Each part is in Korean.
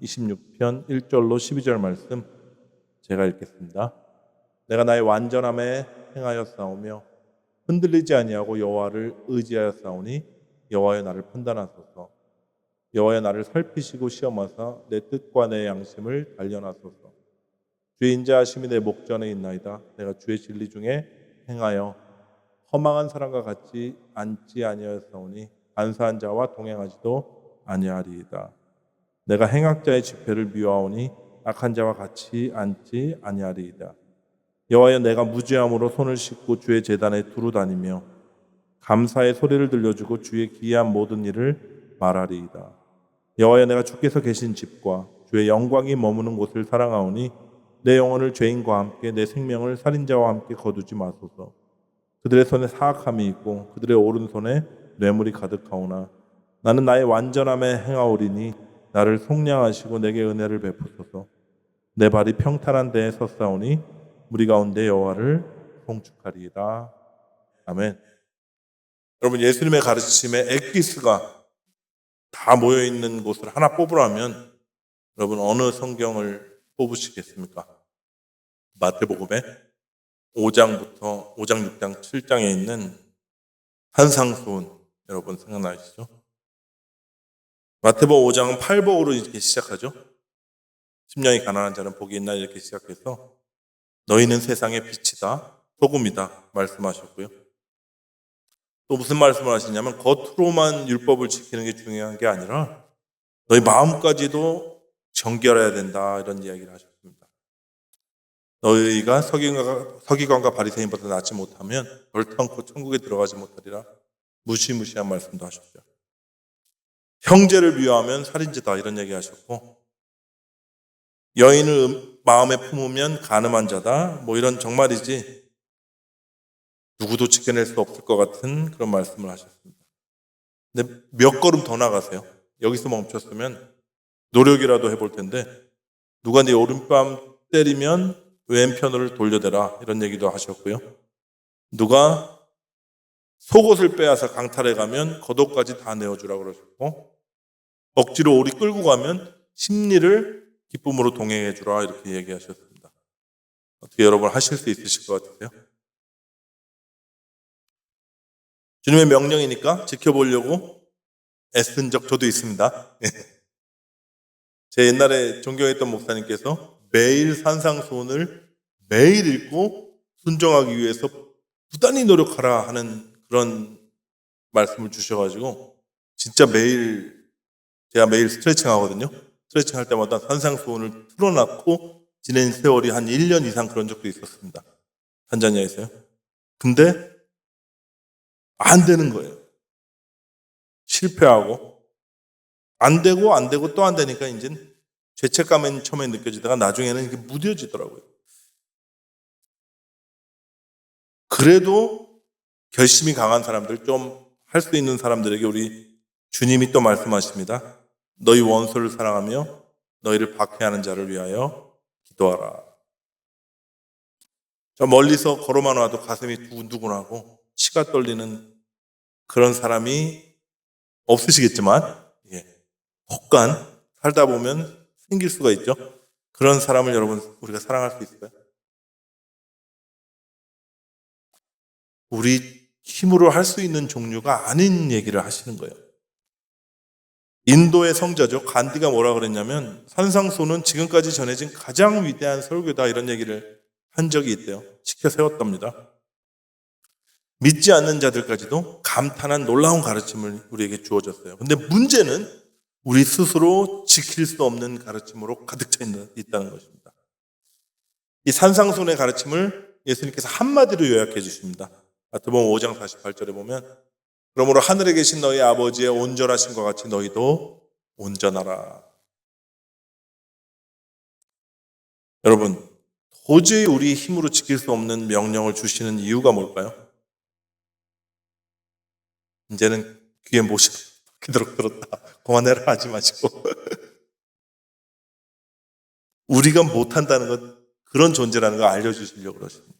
26편 1절로 12절 말씀 제가 읽겠습니다. 내가 나의 완전함에 행하여 싸우며 흔들리지 아니하고 여호와를 의지하여 싸우니 여호와여 나를 판단하소서. 여호와여 나를 살피시고 시험하사 내 뜻과 내 양심을 단련하소서. 주의 인자하심이 내 목전에 있나이다. 내가 주의 진리 중에 행하여 허망한 사람과 같이 앉지 아니하였사오니 간사한 자와 동행하지도 아니하리이다. 내가 행악자의 집회를 미워하오니 악한 자와 같이 앉지 아니하리이다. 여호와여 내가 무죄함으로 손을 씻고 주의 제단에 두루 다니며 감사의 소리를 들려주고 주의 기이한 모든 일을 말하리이다. 여호와여 내가 주께서 계신 집과 주의 영광이 머무는 곳을 사랑하오니 내 영혼을 죄인과 함께 내 생명을 살인자와 함께 거두지 마소서. 그들의 손에 사악함이 있고 그들의 오른손에 뇌물이 가득하오나 나는 나의 완전함에 행하오리니 나를 속량하시고 내게 은혜를 베푸소서. 내 발이 평탄한 데에 섰사오니 무리 가운데 여호와를 송축하리이다. 아멘. 여러분, 예수님의 가르침에 엑기스가 다 모여있는 곳을 하나 뽑으라면 여러분 어느 성경을 뽑으시겠습니까? 마태복음의 5장부터 5장, 6장, 7장에 있는 산상수훈 여러분 생각나시죠? 마태복음 5장은 팔복으로 이렇게 시작하죠. 심령이 가난한 자는 복이 있나 이렇게 시작해서 너희는 세상의 빛이다, 소금이다 말씀하셨고요. 또 무슨 말씀을 하시냐면 겉으로만 율법을 지키는 게 중요한 게 아니라 너희 마음까지도 정결해야 된다 이런 이야기를 하셨습니다. 너희가 서기관과 바리새인보다 낫지 못하면 결탄코 천국에 들어가지 못하리라 무시무시한 말씀도 하셨죠. 형제를 미워하면 살인죄다 이런 얘기 하셨고 여인을 마음에 품으면 간음한 자다 뭐 이런 정말이지 누구도 지켜낼 수 없을 것 같은 그런 말씀을 하셨습니다. 근데 몇 걸음 더 나가세요. 여기서 멈췄으면 노력이라도 해볼 텐데 누가 네 오른뺨 때리면 왼편을 돌려대라 이런 얘기도 하셨고요. 누가 속옷을 빼앗아 강탈해 가면 겉옷까지 다 내어주라 그러셨고 억지로 오리 끌고 가면 심리를 기쁨으로 동행해 주라 이렇게 얘기하셨습니다. 어떻게 여러분 하실 수 있으실 것 같으세요? 주님의 명령이니까 지켜보려고 애쓴 적 저도 있습니다. 제 옛날에 존경했던 목사님께서 매일 산상수훈을 매일 읽고 순종하기 위해서 부단히 노력하라 하는 그런 말씀을 주셔가지고 진짜 제가 매일 스트레칭 하거든요. 스트레칭 할 때마다 산상수훈을 틀어놓고 지낸 세월이 한 1년 이상 그런 적도 있었습니다. 탄자니아에서요. 근데 안 되는 거예요. 실패하고 안 되고 또 안 되니까 이제 죄책감은 처음에 느껴지다가 나중에는 이게 무뎌지더라고요. 그래도 결심이 강한 사람들, 좀 할 수 있는 사람들에게 우리 주님이 또 말씀하십니다. 너희 원수를 사랑하며 너희를 박해하는 자를 위하여 기도하라. 저 멀리서 걸어만 와도 가슴이 두근두근하고 치가 떨리는 그런 사람이 없으시겠지만 혹간 살다 보면 생길 수가 있죠. 그런 사람을 여러분 우리가 사랑할 수 있을까요? 우리 힘으로 할 수 있는 종류가 아닌 얘기를 하시는 거예요. 인도의 성자죠. 간디가 뭐라 그랬냐면 산상수훈은 지금까지 전해진 가장 위대한 설교다 이런 얘기를 한 적이 있대요. 지켜 세웠답니다. 믿지 않는 자들까지도 감탄한 놀라운 가르침을 우리에게 주어졌어요. 근데 문제는 우리 스스로 지킬 수 없는 가르침으로 가득 차 있다는 것입니다. 이 산상수훈의 가르침을 예수님께서 한마디로 요약해 주십니다. 마태복음 5장 48절에 보면 그러므로 하늘에 계신 너희 아버지의 온전하신 것 같이 너희도 온전하라. 여러분, 도저히 우리 힘으로 지킬 수 없는 명령을 주시는 이유가 뭘까요? 이제는 귀에 못이 그대로 들었다. 그만해라 하지 마시고 우리가 못한다는 것, 그런 존재라는 걸 알려주시려고 그러십니다.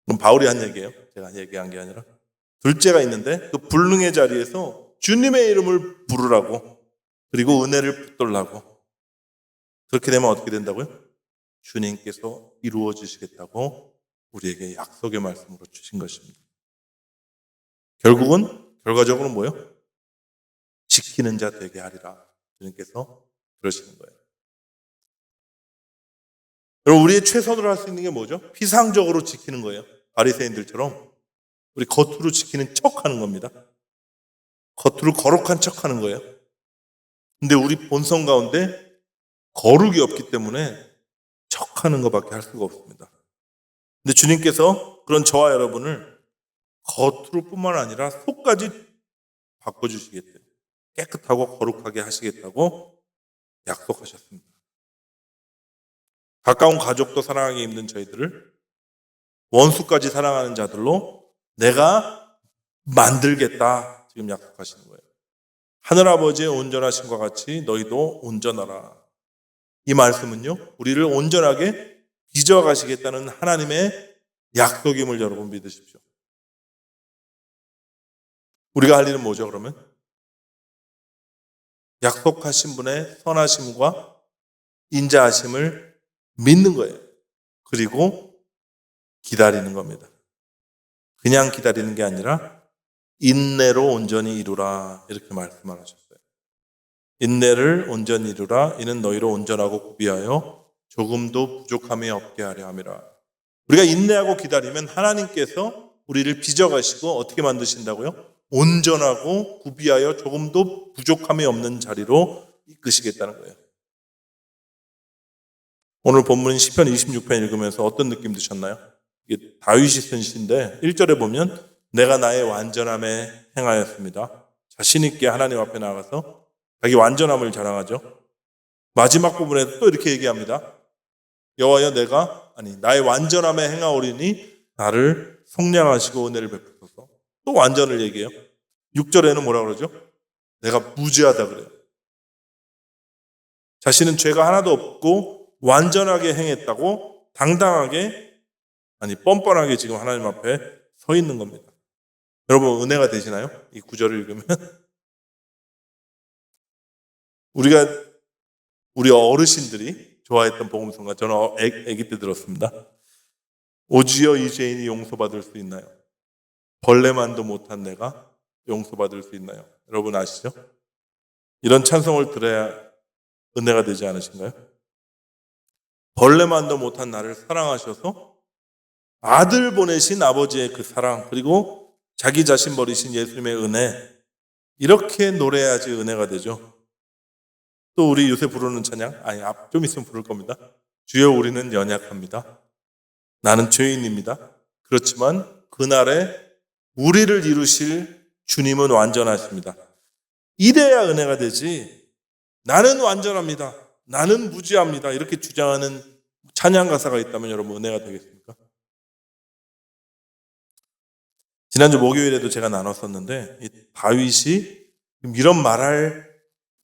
그럼 바울이 한 얘기예요. 제가 얘기한 게 아니라. 둘째가 있는데 그 불능의 자리에서 주님의 이름을 부르라고 그리고 은혜를 붙들라고 그렇게 되면 어떻게 된다고요? 주님께서 이루어 주시겠다고 우리에게 약속의 말씀으로 주신 것입니다. 결과적으로 뭐예요? 지키는 자 되게 하리라. 주님께서 그러시는 거예요. 여러분, 우리의 최선으로 할 수 있는 게 뭐죠? 피상적으로 지키는 거예요. 바리새인들처럼 우리 겉으로 지키는 척하는 겁니다. 겉으로 거룩한 척하는 거예요. 근데 우리 본성 가운데 거룩이 없기 때문에 척하는 것밖에 할 수가 없습니다. 근데 주님께서 그런 저와 여러분을 겉으로 뿐만 아니라 속까지 바꿔주시겠대요. 깨끗하고 거룩하게 하시겠다고 약속하셨습니다. 가까운 가족도 사랑하기 힘든 저희들을 원수까지 사랑하는 자들로 내가 만들겠다 지금 약속하시는 거예요. 하늘아버지의 온전하심과 같이 너희도 온전하라. 이 말씀은요, 우리를 온전하게 빚어가시겠다는 하나님의 약속임을 여러분 믿으십시오. 우리가 할 일은 뭐죠, 그러면? 약속하신 분의 선하심과 인자하심을 믿는 거예요. 그리고 기다리는 겁니다. 그냥 기다리는 게 아니라 인내로 온전히 이루라 이렇게 말씀하셨어요. 인내를 온전히 이루라. 이는 너희로 온전하고 구비하여 조금도 부족함이 없게 하려 함이라. 우리가 인내하고 기다리면 하나님께서 우리를 빚어가시고 어떻게 만드신다고요? 온전하고 구비하여 조금도 부족함이 없는 자리로 이끄시겠다는 거예요. 오늘 본문 시편 26편 읽으면서 어떤 느낌 드셨나요? 이게 다윗이 쓴 시인데 1절에 보면 내가 나의 완전함에 행하였습니다. 자신 있게 하나님 앞에 나가서 자기 완전함을 자랑하죠. 마지막 부분에 또 이렇게 얘기합니다. 여호와여 나의 완전함에 행하오리니 나를 속량하시고 은혜를 베푸소서. 또 완전을 얘기해요. 6절에는 뭐라 그러죠? 내가 무죄하다 그래요. 자신은 죄가 하나도 없고 완전하게 행했다고 당당하게 뻔뻔하게 지금 하나님 앞에 서 있는 겁니다. 여러분 은혜가 되시나요? 이 구절을 읽으면 우리 어르신들이 좋아했던 복음성가 저는 아기 때 들었습니다. 오지여 이 죄인이 용서받을 수 있나요? 벌레만도 못한 내가 용서받을 수 있나요? 여러분 아시죠? 이런 찬송을 들어야 은혜가 되지 않으신가요? 벌레만도 못한 나를 사랑하셔서 아들 보내신 아버지의 그 사랑, 그리고 자기 자신 버리신 예수님의 은혜, 이렇게 노래해야지 은혜가 되죠. 또 우리 요새 부르는 찬양, 좀 있으면 부를 겁니다. 주여 우리는 연약합니다. 나는 죄인입니다. 그렇지만 그날에 우리를 이루실 주님은 완전하십니다. 이래야 은혜가 되지, 나는 완전합니다, 나는 무죄합니다, 이렇게 주장하는 찬양 가사가 있다면 여러분 은혜가 되겠습니까? 지난주 목요일에도 제가 나눴었는데 이 다윗이 이런 말할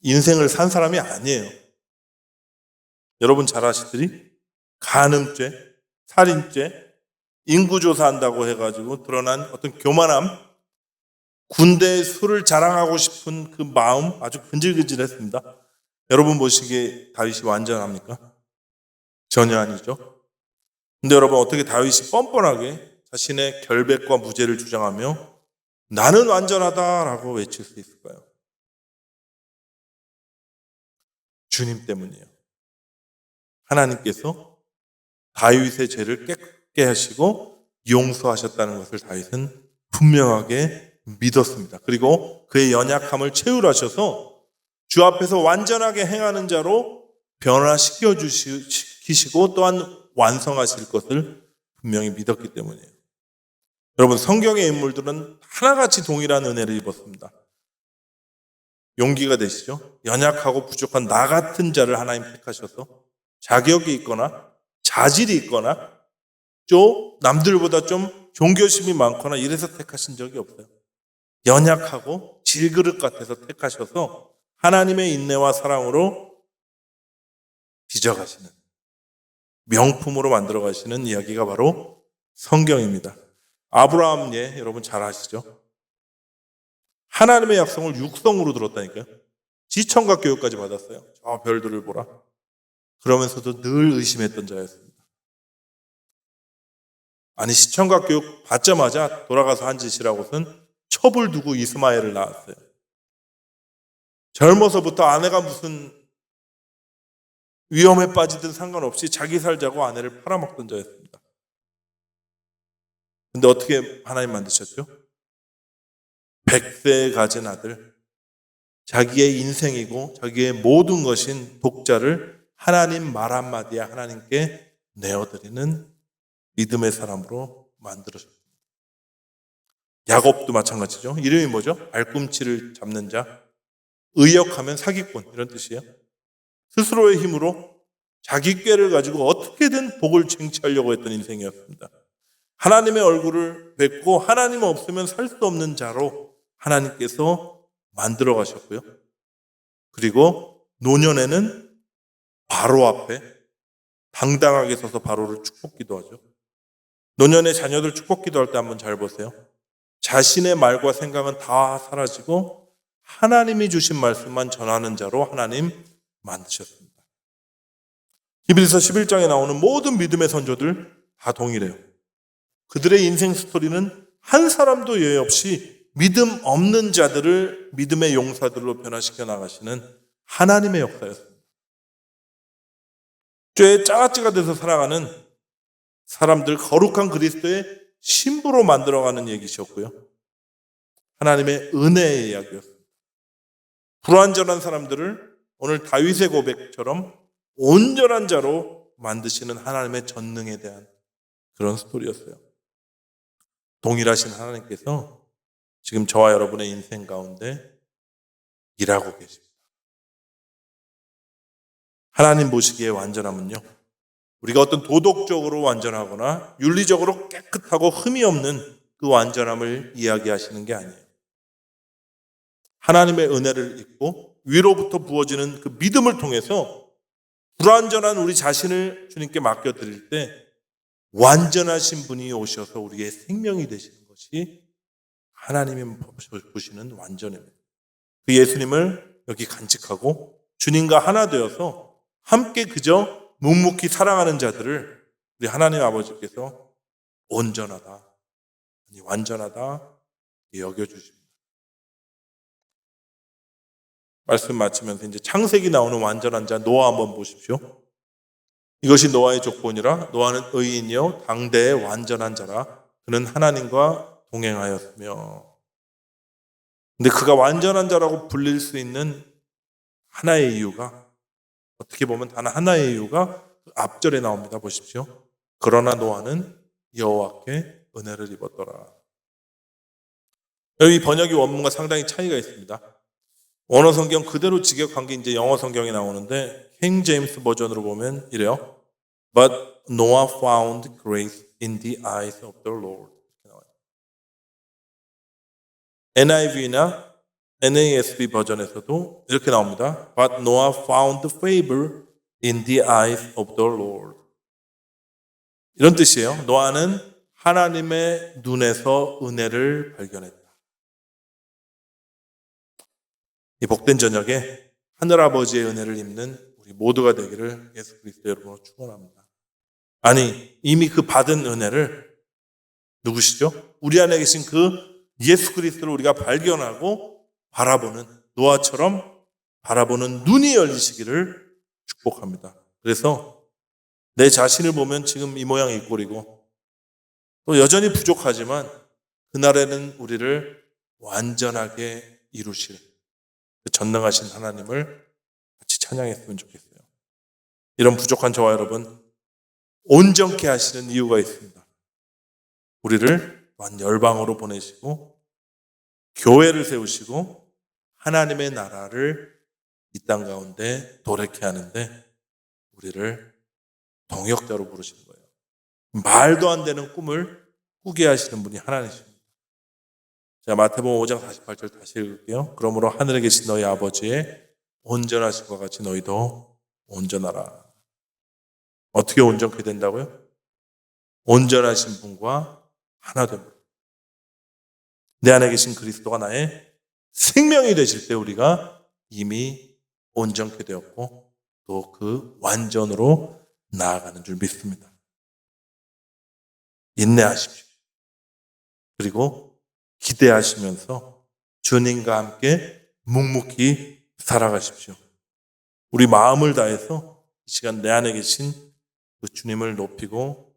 인생을 산 사람이 아니에요. 여러분 잘 아시듯이 간음죄, 살인죄, 인구조사한다고 해가지고 드러난 어떤 교만함, 군대의 수를 자랑하고 싶은 그 마음 아주 근질근질했습니다. 여러분 보시기에 다윗이 완전합니까? 전혀 아니죠. 근데 여러분 어떻게 다윗이 뻔뻔하게 자신의 결백과 무죄를 주장하며 나는 완전하다라고 외칠 수 있을까요? 주님 때문이에요. 하나님께서 다윗의 죄를 깨끗게 하시고 용서하셨다는 것을 다윗은 분명하게 믿었습니다. 그리고 그의 연약함을 채울하셔서 주 앞에서 완전하게 행하는 자로 변화시켜 주시고 또한 완성하실 것을 분명히 믿었기 때문이에요. 여러분 성경의 인물들은 하나같이 동일한 은혜를 입었습니다. 용기가 되시죠? 연약하고 부족한 나 같은 자를 하나님 택하셔서 자격이 있거나 자질이 있거나 좀 남들보다 좀 종교심이 많거나 이래서 택하신 적이 없어요. 연약하고 질그릇 같아서 택하셔서 하나님의 인내와 사랑으로 빚어가시는, 명품으로 만들어 가시는 이야기가 바로 성경입니다. 아브라함 여러분 잘 아시죠? 하나님의 약속을 육성으로 들었다니까요. 지청각 교육까지 받았어요. 저 별들을 보라. 그러면서도 늘 의심했던 자였습니다. 아니, 시청각 교육 받자마자 돌아가서 한 짓이라고선 첩을 두고 이스마엘을 낳았어요. 젊어서부터 아내가 무슨 위험에 빠지든 상관없이 자기 살자고 아내를 팔아먹던 자였습니다. 근데 어떻게 하나님 만드셨죠? 100세에 가진 아들, 자기의 인생이고 자기의 모든 것인 독자를 하나님 말 한마디에 하나님께 내어드리는 믿음의 사람으로 만들어졌습니다. 야곱도 마찬가지죠. 이름이 뭐죠? 발꿈치를 잡는 자. 의역하면 사기꾼, 이런 뜻이에요. 스스로의 힘으로 자기 꾀를 가지고 어떻게든 복을 쟁취하려고 했던 인생이었습니다. 하나님의 얼굴을 뵙고 하나님 없으면 살 수 없는 자로 하나님께서 만들어 가셨고요. 그리고 노년에는 바로 앞에 당당하게 서서 바로를 축복 기도하죠. 노년의 자녀들 축복 기도할 때 한번 잘 보세요. 자신의 말과 생각은 다 사라지고 하나님이 주신 말씀만 전하는 자로 하나님 만드셨습니다. 히브리서 11장에 나오는 모든 믿음의 선조들 다 동일해요. 그들의 인생 스토리는 한 사람도 예외 없이 믿음 없는 자들을 믿음의 용사들로 변화시켜 나가시는 하나님의 역사였습니다. 죄의 짝아찌가 돼서 살아가는 사람들, 거룩한 그리스도의 신부로 만들어가는 얘기셨고요. 하나님의 은혜의 이야기였습니다. 불완전한 사람들을 오늘 다윗의 고백처럼 온전한 자로 만드시는 하나님의 전능에 대한 그런 스토리였어요. 동일하신 하나님께서 지금 저와 여러분의 인생 가운데 일하고 계십니다. 하나님 보시기에 완전함은요, 우리가 어떤 도덕적으로 완전하거나 윤리적으로 깨끗하고 흠이 없는 그 완전함을 이야기하시는 게 아니에요. 하나님의 은혜를 입고 위로부터 부어지는 그 믿음을 통해서 불완전한 우리 자신을 주님께 맡겨드릴 때 완전하신 분이 오셔서 우리의 생명이 되시는 것이 하나님이 보시는 완전입니다. 그 예수님을 여기 간직하고 주님과 하나 되어서 함께 그저 묵묵히 사랑하는 자들을 우리 하나님 아버지께서 온전하다, 완전하다 여겨주십니다. 말씀 마치면서 이제 창세기 나오는 완전한 자 노아 한번 보십시오. 이것이 노아의 조건이라 노아는 의인이요 당대의 완전한 자라 그는 하나님과 동행하였으며. 근데 그가 완전한 자라고 불릴 수 있는 하나의 이유가, 어떻게 보면 단 하나의 이유가 앞절에 나옵니다. 보십시오. 그러나 노아는 여호와께 은혜를 입었더라. 여기 번역이 원문과 상당히 차이가 있습니다. 원어 성경 그대로 직역한 게 이제 영어 성경에 나오는데 킹 제임스 버전으로 보면 이래요. But Noah found grace in the eyes of the Lord. NIV나 NASB 버전에서도 이렇게 나옵니다. But Noah found favor in the eyes of the Lord. 이런 뜻이에요. 노아는 하나님의 눈에서 은혜를 발견했다. 이 복된 저녁에 하늘아버지의 은혜를 입는 우리 모두가 되기를 예수 그리스도 여러분으로 축원합니다. 아니, 이미 그 받은 은혜를 누구시죠? 우리 안에 계신 그 예수 그리스도를 우리가 발견하고 바라보는, 노아처럼 바라보는 눈이 열리시기를 축복합니다. 그래서 내 자신을 보면 지금 이 모양 이 꼴이고 또 여전히 부족하지만 그날에는 우리를 완전하게 이루실 그 전능하신 하나님을 같이 찬양했으면 좋겠어요. 이런 부족한 저와 여러분 온전케 하시는 이유가 있습니다. 우리를 완 열방으로 보내시고 교회를 세우시고 하나님의 나라를 이 땅 가운데 도래케 하는데 우리를 동역자로 부르시는 거예요. 말도 안 되는 꿈을 꾸게 하시는 분이 하나님이십니다. 자, 마태복음 5장 48절 다시 읽을게요. 그러므로 하늘에 계신 너희 아버지의 온전하심과 같이 너희도 온전하라. 어떻게 온전케 된다고요? 온전하신 분과 하나 됩니다. 내 안에 계신 그리스도가 나의 생명이 되실 때 우리가 이미 온전케 되었고 또 그 완전으로 나아가는 줄 믿습니다. 인내하십시오. 그리고 기대하시면서 주님과 함께 묵묵히 살아가십시오. 우리 마음을 다해서 이 시간 내 안에 계신 그 주님을 높이고